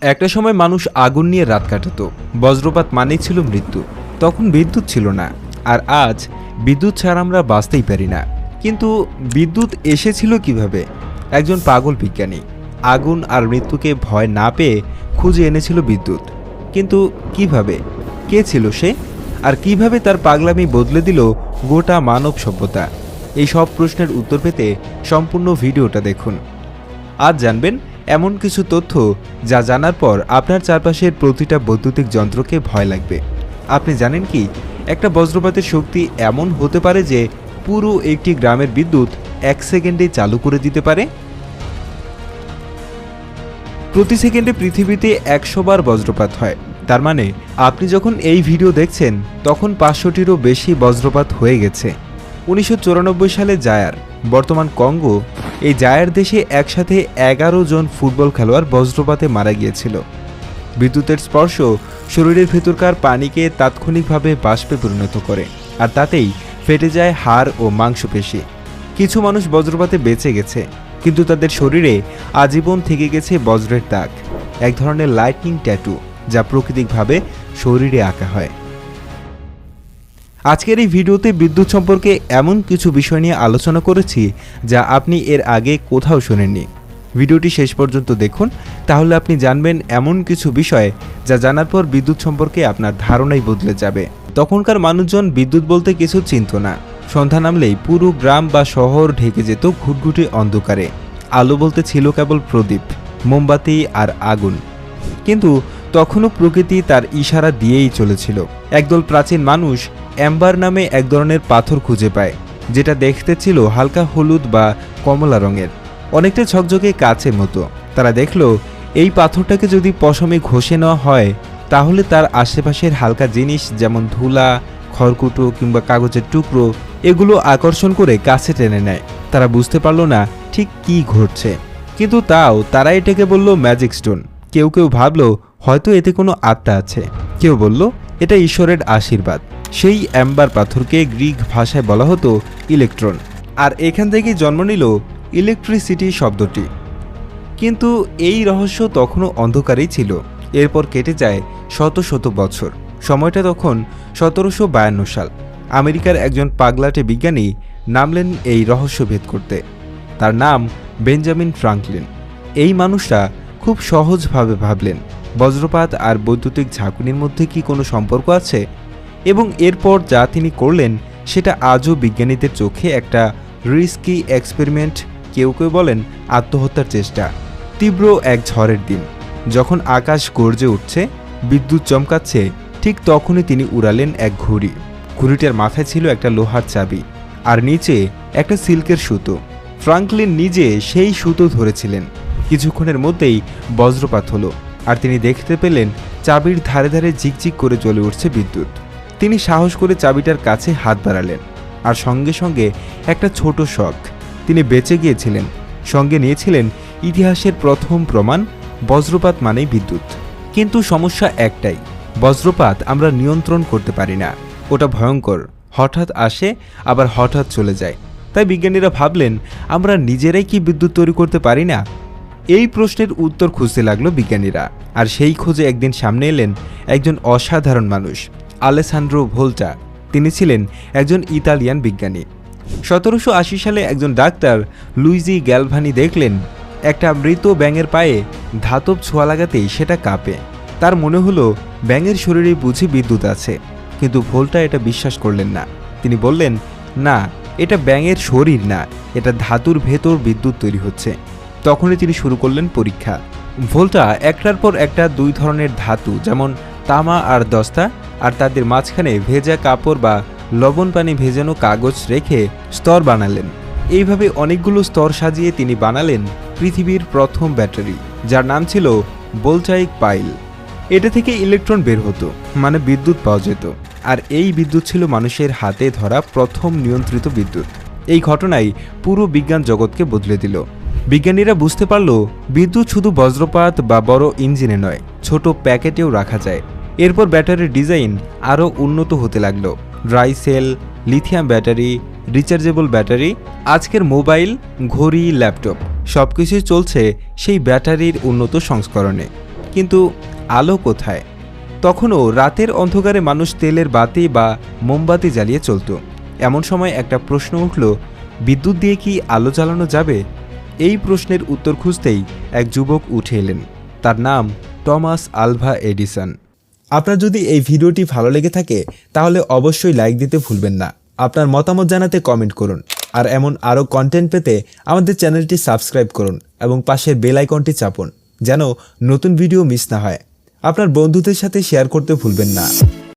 একটা সময় মানুষ আগুন নিয়ে রাত কাটাতো। বজ্রপাত মানেই ছিল মৃত্যু। তখন বিদ্যুৎ ছিল না, আর আজ বিদ্যুৎ ছাড়া আমরা বাঁচতেই পারি না। কিন্তু বিদ্যুৎ এসেছিল কিভাবে? একজন পাগল বিজ্ঞানী আগুন আর মৃত্যুকে ভয় না পেয়ে খুঁজে এনেছিল বিদ্যুৎ। কিন্তু কিভাবে? কে ছিল সে? আর কিভাবে তার পাগলামি বদলে দিল গোটা মানব সভ্যতা? এই সব প্রশ্নের উত্তর পেতে সম্পূর্ণ ভিডিওটা দেখুন। আজ জানবেন এমন কিছু তথ্য যা জানার পর আপনার চারপাশের প্রতিটা বৈদ্যুতিক যন্ত্রকে ভয় লাগবে। আপনি জানেন কি, একটা বজ্রপাতের শক্তি এমন হতে পারে যে পুরো একটি গ্রামের বিদ্যুৎ 1 সেকেন্ডে চালু করে দিতে পারে। প্রতি সেকেন্ডে পৃথিবীতে 100 বার বজ্রপাত হয়। তার মানে আপনি যখন এই ভিডিও দেখছেন তখন 500টিরও বেশি বজ্রপাত হয়ে গেছে। 1994 সালে জায়ার, বর্তমান কঙ্গো, এই জায়ার দেশে একসাথে 11 জন ফুটবল খেলোয়াড় বজ্রপাতে মারা গিয়েছিল। বিদ্যুতের স্পর্শ শরীরের ভেতরকার পানিকে তাৎক্ষণিকভাবে বাষ্পে পরিণত করে, আর তাতেই ফেটে যায় হাড় ও মাংসপেশি। কিছু মানুষ বজ্রপাতে বেঁচে গেছে, কিন্তু তাদের শরীরে আজীবন থেকে গেছে বজ্রের দাগ, এক ধরনের লাইটনিং ট্যাটু, যা প্রাকৃতিকভাবে শরীরে আঁকা হয়। আজকের এই ভিডিওতে বিদ্যুৎ সম্পর্কে এমন কিছু বিষয় নিয়ে আলোচনা করেছি যা আপনি এর আগে কোথাও শোনেননি। ভিডিওটি শেষ পর্যন্ত দেখুন, তাহলে আপনি জানবেন এমন কিছু বিষয় যা জানার পর বিদ্যুৎ সম্পর্কে আপনার ধারণাই বদলে যাবে। তখনকার মানুষজন বিদ্যুৎ বলতে কিছু চিনত না। সন্ধ্যা নামলেই পুরো গ্রাম বা শহর ঢেকে যেত ঘুটঘুটে অন্ধকারে। আলো বলতে ছিল কেবল প্রদীপ, মোমবাতি আর আগুন। কিন্তু তখনও প্রকৃতি তার ইশারা দিয়েই চলেছিল। একদল প্রাচীন মানুষ অ্যাম্বার নামে এক ধরনের পাথর খুঁজে পায়, যেটা দেখতে ছিল হালকা হলুদ বা কমলা রঙের, অনেকটা ঝকঝকে কাচের মতো। তারা দেখল এই পাথরটাকে যদি পশমে ঘষে নেওয়া হয় তাহলে তার আশেপাশের হালকা জিনিস যেমন ধুলা, খড়কুটো কিংবা কাগজের টুকরো, এগুলো আকর্ষণ করে কাছে টেনে নেয়। তারা বুঝতে পারল না ঠিক কি ঘটছে, কিন্তু তাও তারা এটাকে বলল ম্যাজিক স্টোন। কেউ কেউ ভাবল হয়তো এতে কোনো আত্মা আছে, কেউ বলল এটা ঈশ্বরের আশীর্বাদ। সেই অ্যাম্বার পাথরকে গ্রিক ভাষায় বলা হতো ইলেকট্রন, আর এখান থেকেই জন্ম নিল ইলেকট্রিসিটি শব্দটি। কিন্তু এই রহস্য তখনও অন্ধকারেই ছিল। এরপর কেটে যায় শত শত বছর। সময়টা তখন 1752 সাল। আমেরিকার একজন পাগলাটে বিজ্ঞানী নামলেন এই রহস্য ভেদ করতে। তার নাম বেঞ্জামিন ফ্রাঙ্কলিন। এই মানুষটা খুব সহজভাবে ভাবলেন বজ্রপাত আর বৈদ্যুতিক ঝাঁকুনির মধ্যে কি কোনো সম্পর্ক আছে, এবং এরপর যা তিনি করলেন সেটা আজও বিজ্ঞানীদের চোখে একটা রিস্কি এক্সপেরিমেন্ট, কেউ কেউ বলেন আত্মহত্যার চেষ্টা। তীব্র এক ঝড়ের দিন, যখন আকাশ গর্জে উঠছে, বিদ্যুৎ চমকাচ্ছে, ঠিক তখনই তিনি উড়ালেন এক ঘুড়ি। ঘুড়িটার মাথায় ছিল একটা লোহার চাবি, আর নিচে একটা সিল্কের সুতো। ফ্রাঙ্কলিন নিজে সেই সুতো ধরেছিলেন। কিছুক্ষণের মধ্যেই বজ্রপাত হলো, আর তিনি দেখতে পেলেন চাবির ধারে ধারে ঝিকঝিক করে জ্বলে উঠছে বিদ্যুৎ। তিনি সাহস করে চাবিটার কাছে হাত বাড়ালেন, আর সঙ্গে সঙ্গে একটা ছোট শক। তিনি বেঁচে গিয়েছিলেন, সঙ্গে নিয়েছিলেন ইতিহাসের প্রথম প্রমাণ, বজ্রপাত মানেই বিদ্যুৎ। কিন্তু সমস্যা একটাই, বজ্রপাত আমরা নিয়ন্ত্রণ করতে পারি না। ওটা ভয়ঙ্কর, হঠাৎ আসে আবার হঠাৎ চলে যায়। তাই বিজ্ঞানীরা ভাবলেন আমরা নিজেরাই কি বিদ্যুৎ তৈরি করতে পারি না? এই প্রশ্নের উত্তর খুঁজতে লাগলো বিজ্ঞানীরা। আর সেই খোঁজে একদিন সামনে এলেন একজন অসাধারণ মানুষ, আলেসান্দ্রো ভোল্টা। তিনি ছিলেন একজন ইতালিয়ান বিজ্ঞানী। 1780 সালে একজন ডাক্তার লুইজি গ্যালভানি দেখলেন একটা মৃত ব্যাঙের পায়ে ধাতব ছোঁয়া লাগাতেই সেটা কাঁপে। তার মনে হলো ব্যাঙের শরীরে বুঝি বিদ্যুৎ আছে। কিন্তু ভোল্টা এটা বিশ্বাস করলেন না। তিনি বললেন, না, এটা ব্যাঙের শরীর না, এটা ধাতুর ভেতর বিদ্যুৎ তৈরি হচ্ছে। তখনই তিনি শুরু করলেন পরীক্ষা। ভোল্টা একটার পর একটা 2 ধরনের ধাতু, যেমন তামা আর দস্তা, আর তাদের মাঝখানে ভেজা কাপড় বা লবণ পানি ভেজানো কাগজ রেখে স্তর বানালেন। এইভাবে অনেকগুলো স্তর সাজিয়ে তিনি বানালেন পৃথিবীর প্রথম ব্যাটারি, যার নাম ছিল বোলচাইক পাইল। এটা থেকে ইলেকট্রন বের হতো, মানে বিদ্যুৎ পাওয়া যেত। আর এই বিদ্যুৎ ছিল মানুষের হাতে ধরা প্রথম নিয়ন্ত্রিত বিদ্যুৎ। এই ঘটনাই পুরো বিজ্ঞান জগৎকে বদলে দিল। বিজ্ঞানীরা বুঝতে পারল বিদ্যুৎ শুধু বজ্রপাত বা বড় ইঞ্জিনে নয়, ছোট প্যাকেটেও রাখা যায়। এরপর ব্যাটারির ডিজাইন আরও উন্নত হতে লাগলো। Dry sell, lithium battery, rechargeable battery, আজকের মোবাইল, ঘড়ি, ল্যাপটপ সবকিছুই চলছে সেই ব্যাটারির উন্নত সংস্করণে। কিন্তু আলো কোথায়? তখনও রাতের অন্ধকারে মানুষ তেলের বাতি বা মোমবাতি জ্বালিয়ে চলত। এমন সময় একটা প্রশ্ন উঠল, বিদ্যুৎ দিয়ে কি আলো জ্বালানো যাবে? এই প্রশ্নের উত্তর খুঁজতেই এক যুবক উঠে এলেন। তার নাম টমাস আলভা এডিসন। আপনার যদি এই ভিডিওটি ভালো লেগে থাকে তাহলে অবশ্যই লাইক দিতে ভুলবেন না। আপনার মতামত জানাতে কমেন্ট করুন। আর এমন আরও কন্টেন্ট পেতে আমাদের চ্যানেলটি সাবস্ক্রাইব করুন এবং পাশের বেল আইকনটি চাপুন যেন নতুন ভিডিও মিস না হয়। আপনার বন্ধুদের সাথে শেয়ার করতে ভুলবেন না।